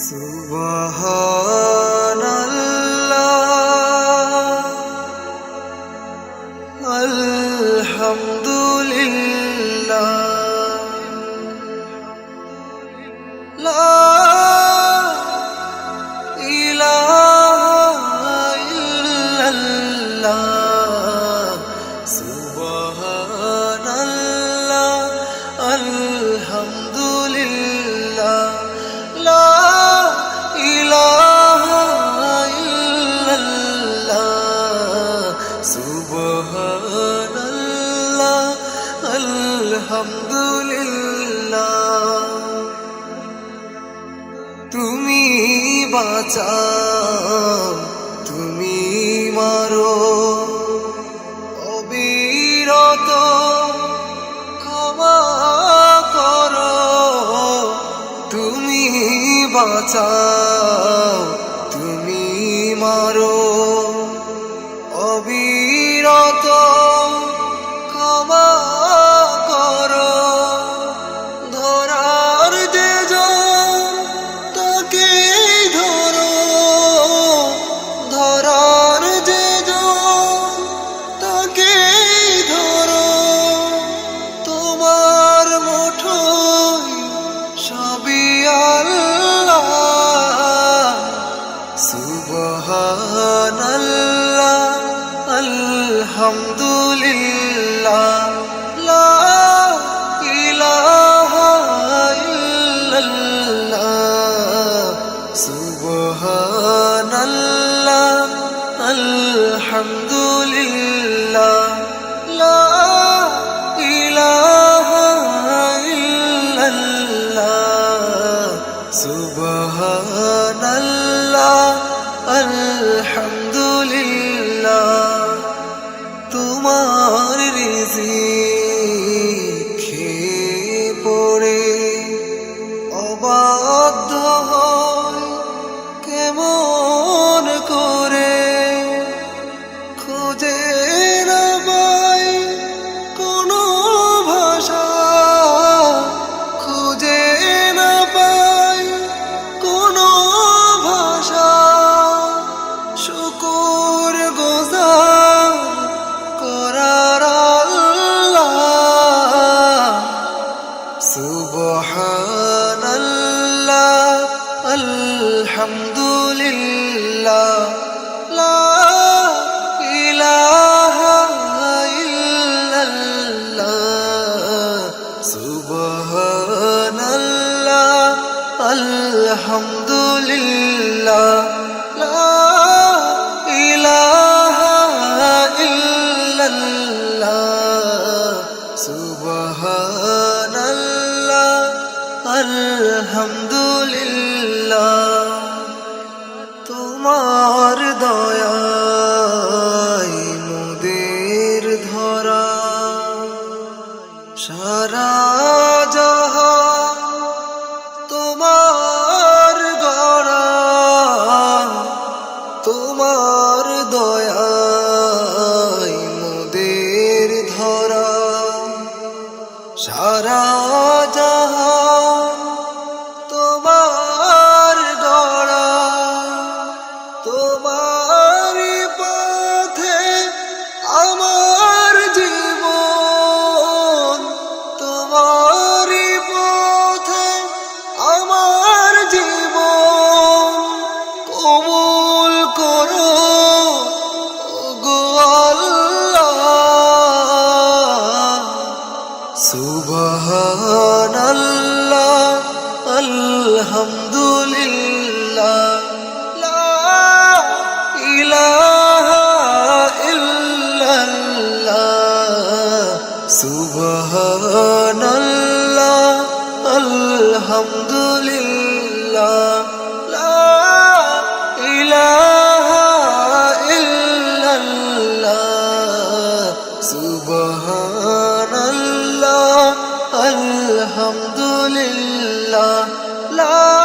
সুবহানাল্লাহ আলহামদুলিল্লাহ লা ইলাহা ইল্লাল্লাহ সুবহানাল্লাহ আলহামদুলিল্লাহ লা ইলাহা ইল্লাল্লাহ সুবহানাল্লাহ আলহামদুলিল্লাহ। তুমি বাঁচাও, তুমি মারো, অবিরত ক্ষমা করো। তুমি বাঁচাও, তুমি মারো, অবিরত ক্ষমা করো। ধরার যে জন তাকে ধরো, ধরার যে জন তাকে ধরো। তোমার মুঠোয় সবই আল্লাহ। সুবহানাল্লাহ আলহামদুলিল্লাহ লা ইলাহা ইল্লাল্লাহ সুবহানাল্লাহ আলহামদুলিল্লাহ লা ইলাহা ইল্লাল্লাহ সুবহানাল্লাহ আলহামদুলিল্লাহ। তোমার রিজিক খেয়ে পড়ে অবাধ্য হয় কেমন করে। খুঁজে না পাই কোনো ভাষা, খুঁজে না পাই কোনো ভাষা। শুকর গুজার করার আল্লাহ। সুবহানাল্লাহ আলহামদুলিল্লাহ লা ইলাহা ইল্লাল্লাহ সুবহানাল্লাহ আলহামদুলিল্লাহ লা ইলাহা ইল্লাল্লাহ সুবহানাল্লাহ আলহামদুলিল্লাহ। তোমার দয়ায় মোদের ধরা সারা জাহান তোমার গড়া। তোমার দয়ায় মোদের ধরা সারা জাহান তোমার গড়া। তোমারই পথে আমার জীবন, তোমারই পথে আমার জীবন। কবুল করো ওগো আল্লাহ। সুবহানাল্লাহ আলহামদুলিল্লাহ লা ইলাহা ইল্লাল্লাহ সুবহানাল্লাহ আলহামদুলিল্লাহ লা ইলাহা ইল্লাল্লাহ সুবহানাল্লাহ আলহামদুলিল্লাহ লা